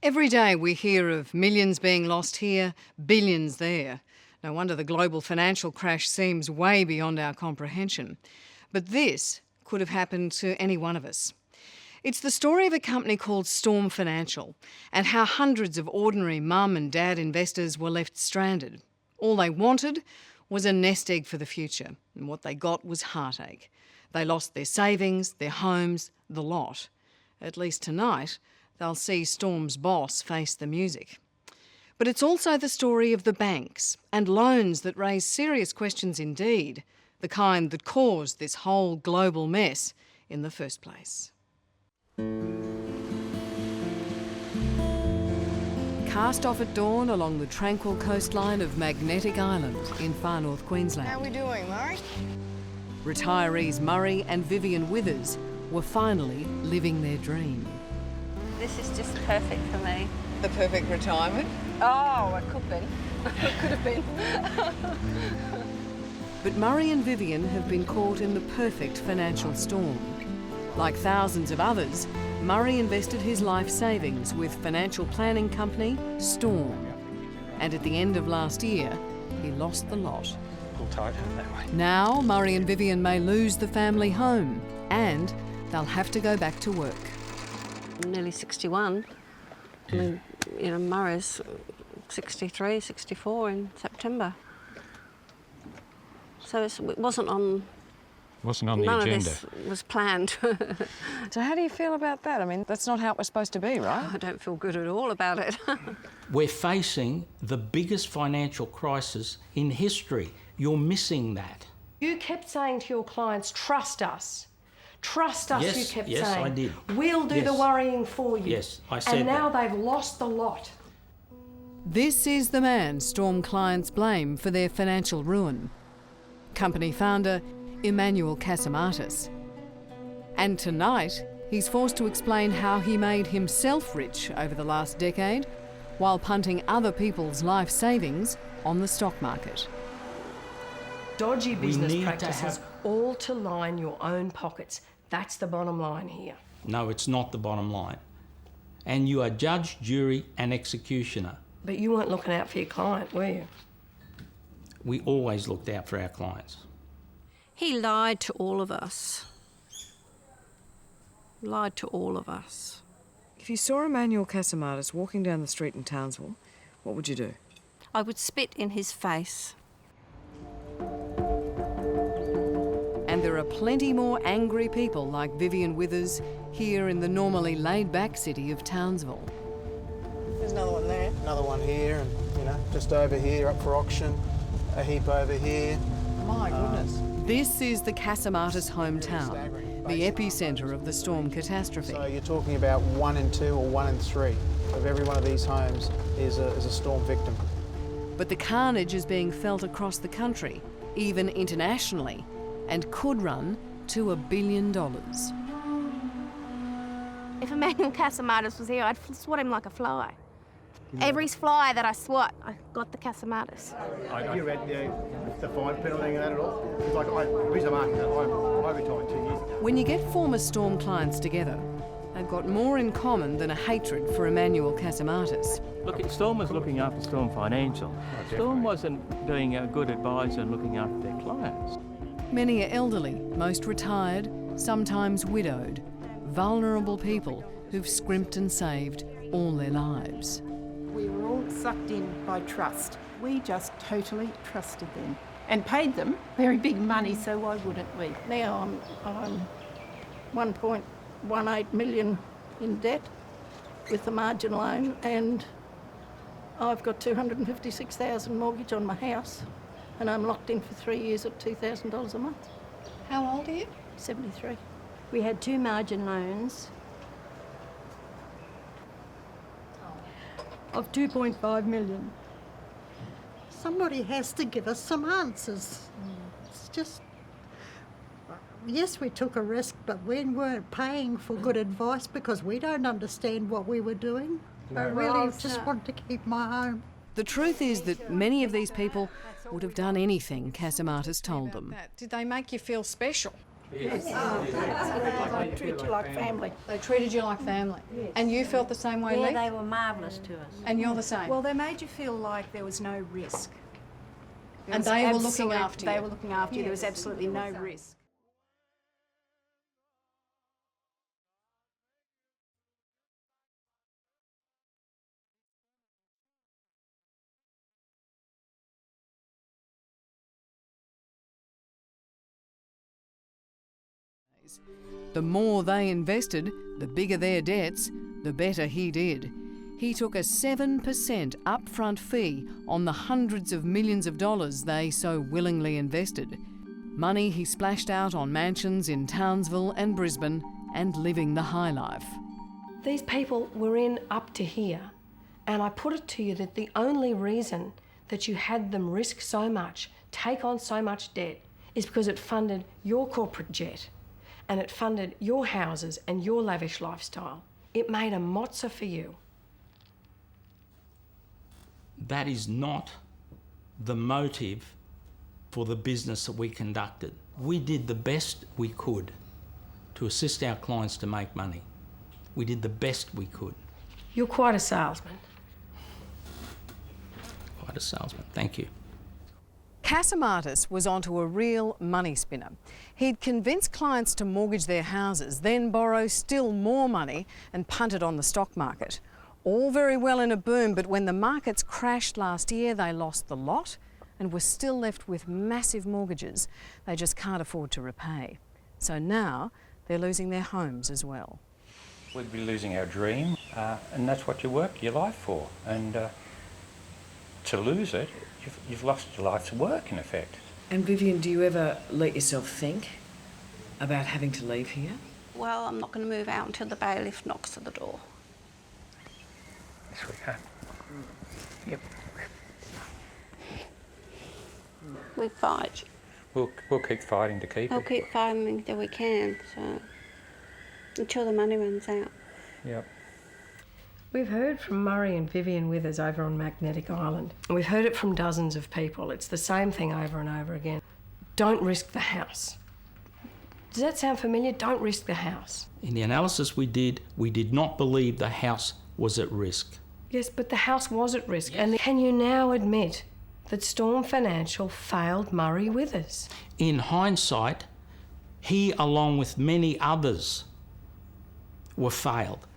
Every day we hear of millions being lost here, billions there. No wonder the global financial crash seems way beyond our comprehension. But this could have happened to any one of us. It's the story of a company called Storm Financial and how hundreds of ordinary mum and dad investors were left stranded. All they wanted was a nest egg for the future, and what they got was heartache. They lost their savings, their homes, the lot. At least tonight, they'll see Storm's boss face the music. But it's also the story of the banks and loans that raise serious questions indeed, the kind that caused this whole global mess in the first place. Cast off at dawn along the tranquil coastline of Magnetic Island in far north Queensland. How are we doing, Murray? Retirees Murray and Vivian Withers were finally living their dream. This is just perfect for me. The perfect retirement? Oh, it could be. It could have been. But Murray and Vivian have been caught in the perfect financial storm. Like thousands of others, Murray invested his life savings with financial planning company Storm. And at the end of last year, he lost the lot. Pull tight that way. Now, Murray and Vivian may lose the family home and they'll have to go back to work. I'm nearly 61. I mean, Murray's 63, 64 in September. So it wasn't on... Wasn't on the None agenda. of this was planned. So how do you feel about that? I mean, that's not how it was supposed to be, right? I don't feel good at all about it. We're facing the biggest financial crisis in history. You're missing that. You kept saying to your clients, trust us. Trust us, Yes, you kept yes, saying. I did. We'll do the Yes. worrying for you. Yes, I said And now that. they've lost the lot. This is the man Storm clients blame for their financial ruin. Company founder Emmanuel Casamatis. And tonight, he's forced to explain how he made himself rich over the last decade while punting other people's life savings on the stock market. Dodgy business need to practices, all to line your own pockets. That's the bottom line here. No, it's not the bottom line. And you are judge, jury and executioner. But you weren't looking out for your client, were you? We always looked out for our clients. He lied to all of us. Lied to all of us. If you saw Emmanuel Casamatis walking down the street in Townsville, what would you do? I would spit in his face. And there are plenty more angry people like Vivian Withers here in the normally laid-back city of Townsville. There's another one there. Another one here, and just over here, up for auction. A heap over here. My goodness. This is the Casamatis hometown, the epicentre of the storm catastrophe. So you're talking about 1 in 2 or 1 in 3 of every one of these homes is a storm victim. But the carnage is being felt across the country, even internationally, and could run to $1 billion. If Emmanuel Casamatis was here, I'd swat him like a fly. Every fly that I swat, I got the Casamatis. Have you read the fine penalty and that at all? It's like, the reason I'm asking that, I retired 2 years ago. When you get former Storm clients together, they've got more in common than a hatred for Emmanuel Casamatis. Look, Storm was looking after Storm Financial. Storm wasn't being a good advisor and looking after their clients. Many are elderly, most retired, sometimes widowed, vulnerable people who've scrimped and saved all their lives. We were all sucked in by trust. We just totally trusted them and paid them very big money, so why wouldn't we? Now I'm 1.18 million in debt with the margin loan, and I've got $256,000 mortgage on my house, and I'm locked in for 3 years at $2,000 a month. How old are you? 73. We had 2 margin loans of 2.5 million. Somebody has to give us some answers. It's just, yes, we took a risk, but we weren't paying for good advice because we don't understand what we were doing. I really just want to keep my home. The truth is that many of these people would have done anything Casamatis told them. Did they make you feel special? Yes. They treat you like family. They treated you like family. Yes. And you felt the same way, Yeah, Lee? they were marvellous to us. And you're the same? Well, they made you feel like there was no risk. And they were looking after you? They were looking after you. There was absolutely no risk. The more they invested, the bigger their debts, the better he did. He took a 7% upfront fee on the hundreds of millions of dollars they so willingly invested. Money he splashed out on mansions in Townsville and Brisbane and living the high life. These people were in up to here, and I put it to you that the only reason that you had them risk so much, take on so much debt, is because it funded your corporate jet and it funded your houses and your lavish lifestyle. It made a mozza for you. That is not the motive for the business that we conducted. We did the best we could to assist our clients to make money. We did the best we could. You're quite a salesman. Quite a salesman, thank you. Casamatis was onto a real money spinner. He'd convince clients to mortgage their houses, then borrow still more money and punt it on the stock market. All very well in a boom, but when the markets crashed last year, they lost the lot and were still left with massive mortgages they just can't afford to repay. So now they're losing their homes as well. We'd be losing our dream, and that's what you work your life for. And to lose it, you've lost your life's work, in effect. And Vivian, do you ever let yourself think about having to leave here? Well, I'm not going to move out until the bailiff knocks at the door. Yes, we can. Yep. We fight. We'll keep fighting to keep We'll it. keep fighting until we can, so until the money runs out. Yep. We've heard from Murray and Vivian Withers over on Magnetic Island. We've heard it from dozens of people. It's the same thing over and over again. Don't risk the house. Does that sound familiar? Don't risk the house. In the analysis we did not believe the house was at risk. Yes, but the house was at risk. Yes. And can you now admit that Storm Financial failed Murray Withers? In hindsight, he, along with many others, were failed.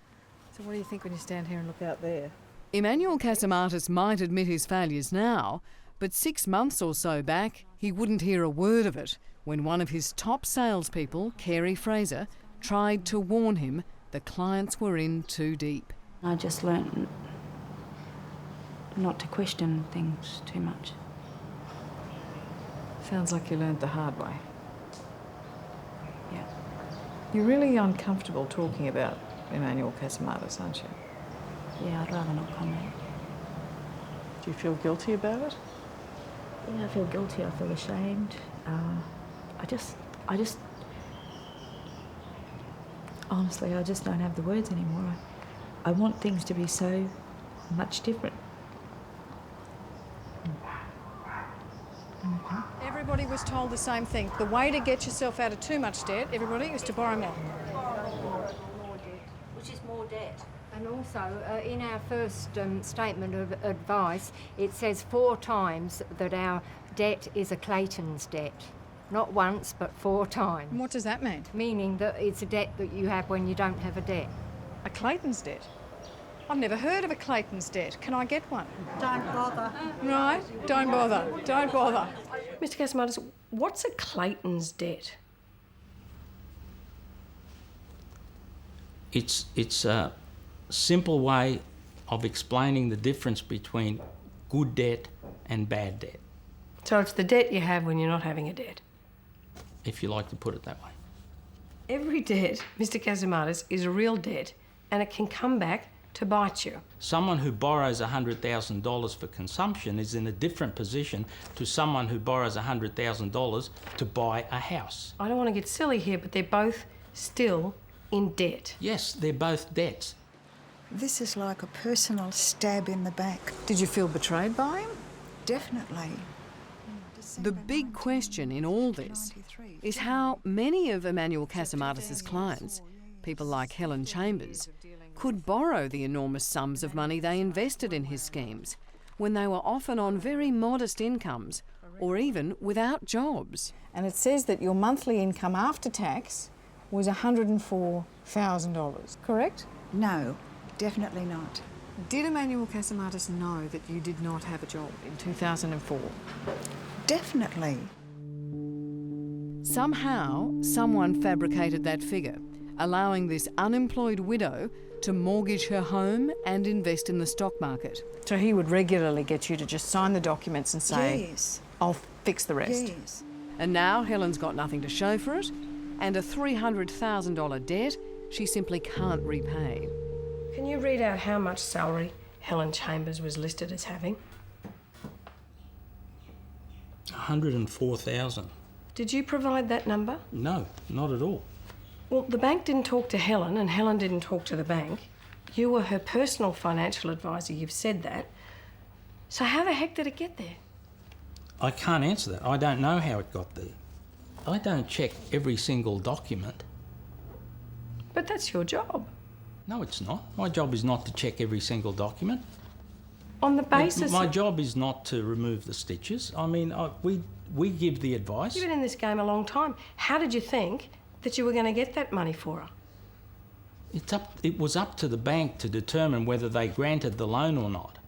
So what do you think when you stand here and look out there? Emmanuel Casamatis might admit his failures now, but 6 months or so back, he wouldn't hear a word of it when one of his top salespeople, Carey Fraser, tried to warn him the clients were in too deep. I just learnt not to question things too much. Sounds like you learned the hard way. Yeah. You're really uncomfortable talking about Emmanuel Casamatis, aren't you? Yeah, I'd rather not comment. Do you feel guilty about it? Yeah, I feel guilty, I feel ashamed. Honestly, I just don't have the words anymore. I want things to be so much different. Everybody was told the same thing. The way to get yourself out of too much debt, everybody, is to borrow more. Which is more debt. And also, in our first statement of advice, it says 4 times that our debt is a Clayton's debt. Not once, but 4 times. What does that mean? Meaning that it's a debt that you have when you don't have a debt. A Clayton's debt? I've never heard of a Clayton's debt. Can I get one? Don't bother. Right? Don't bother. Don't bother. Mr. Casamatis, what's a Clayton's debt? It's a simple way of explaining the difference between good debt and bad debt, So it's the debt you have when you're not having a debt. if you like to put it that way. Every debt, Mr. Casamatis, is a real debt, and it can come back to bite you. Someone who borrows $100,000 for consumption is in a different position to someone who borrows $100,000 to buy a house. I don't want to get silly here, but they're both still in debt. Yes, they're both debts. This is like a personal stab in the back. Did you feel betrayed by him? Definitely. The big question in all this is how many of Emmanuel Casamatis' clients, people like Helen Chambers, could borrow the enormous sums of money they invested in his schemes when they were often on very modest incomes or even without jobs. And it says that your monthly income after tax was $104,000, correct? No, definitely not. Did Emmanuel Casamatis know that you did not have a job in 2004? Definitely. Somehow, someone fabricated that figure, allowing this unemployed widow to mortgage her home and invest in the stock market. So he would regularly get you to just sign the documents and say, Yes. I'll fix the rest. Yes. And now Helen's got nothing to show for it, and a $300,000 debt she simply can't repay. Can you read out how much salary Helen Chambers was listed as having? $104,000. Did you provide that number? No, not at all. Well, the bank didn't talk to Helen and Helen didn't talk to the bank. You were her personal financial advisor, you've said that. So how the heck did it get there? I can't answer that. I don't know how it got there. I don't check every single document. But that's your job. No, it's not. My job is not to check every single document. On the basis... My job is not to remove the stitches. I mean, we give the advice. You've been in this game a long time. How did you think that you were going to get that money for her? It was up to the bank to determine whether they granted the loan or not.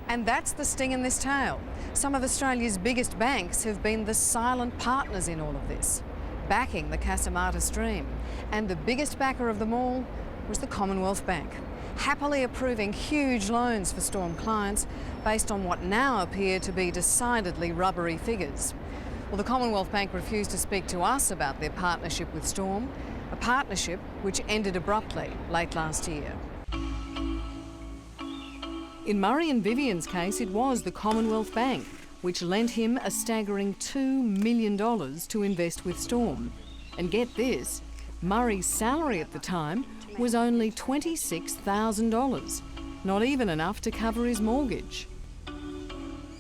And that's the sting in this tale. Some of Australia's biggest banks have been the silent partners in all of this, backing the Casamatis dream. And the biggest backer of them all was the Commonwealth Bank, happily approving huge loans for Storm clients based on what now appear to be decidedly rubbery figures. Well, the Commonwealth Bank refused to speak to us about their partnership with Storm, a partnership which ended abruptly late last year. In Murray and Vivian's case, it was the Commonwealth Bank which lent him a staggering $2 million to invest with Storm. And get this, Murray's salary at the time was only $26,000, not even enough to cover his mortgage.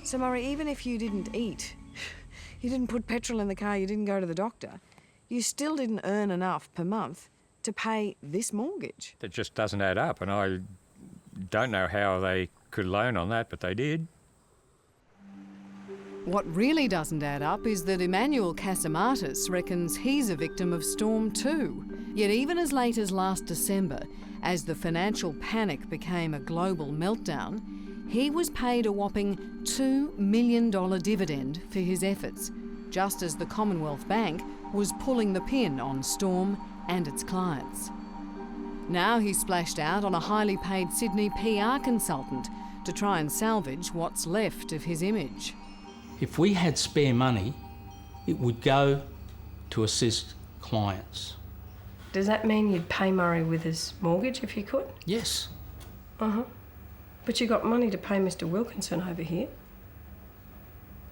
So Murray, even if you didn't eat, you didn't put petrol in the car, you didn't go to the doctor, you still didn't earn enough per month to pay this mortgage. It just doesn't add up, and I don't know how they could loan on that, but they did. What really doesn't add up is that Emmanuel Casamatis reckons he's a victim of Storm too. Yet even as late as last December, as the financial panic became a global meltdown, he was paid a whopping $2 million dividend for his efforts, just as the Commonwealth Bank was pulling the pin on Storm and its clients. Now he's splashed out on a highly paid Sydney PR consultant to try and salvage what's left of his image. If we had spare money, it would go to assist clients. Does that mean you'd pay Murray with his mortgage if you could? Yes. Uh-huh. But you got money to pay Mr. Wilkinson over here.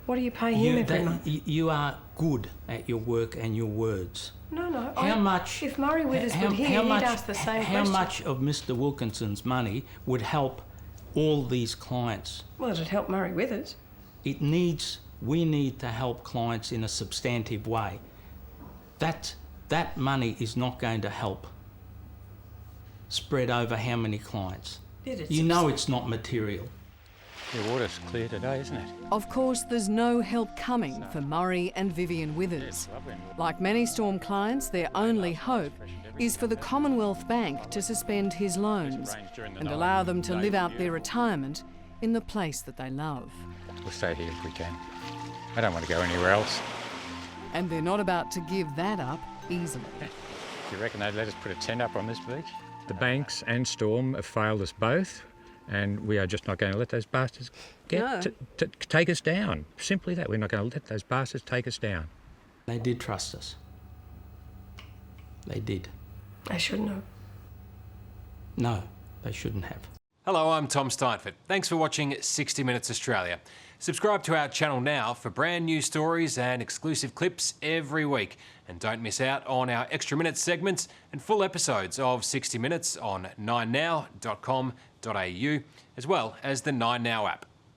What do you pay him every month? You are good at your work and your words. No. How much? If Murray Withers were here, he'd ask the same question. How much of Mr. Wilkinson's money would help all these clients? Well, it'd help Murray Withers. We need to help clients in a substantive way. That money is not going to help spread over how many clients. You know it's not material. The water's clear today, isn't it? Of course, there's no help coming for Murray and Vivian Withers. Like many Storm clients, their only hope is for the Commonwealth Bank to suspend his loans and allow them to live out their retirement in the place that they love. We'll stay here if we can. I don't want to go anywhere else. And they're not about to give that up easily. Do you reckon they'd let us put a tent up on this beach? The banks and Storm have failed us both, and we are just not going to let those bastards take us down. Simply that. We're not going to let those bastards take us down. They did trust us. They did. They shouldn't have. No, they shouldn't have. Hello, I'm Tom Steinfort. Thanks for watching 60 Minutes Australia. Subscribe to our channel now for brand new stories and exclusive clips every week. And don't miss out on our extra minutes segments and full episodes of 60 Minutes on 9now.com.au, as well as the 9Now app.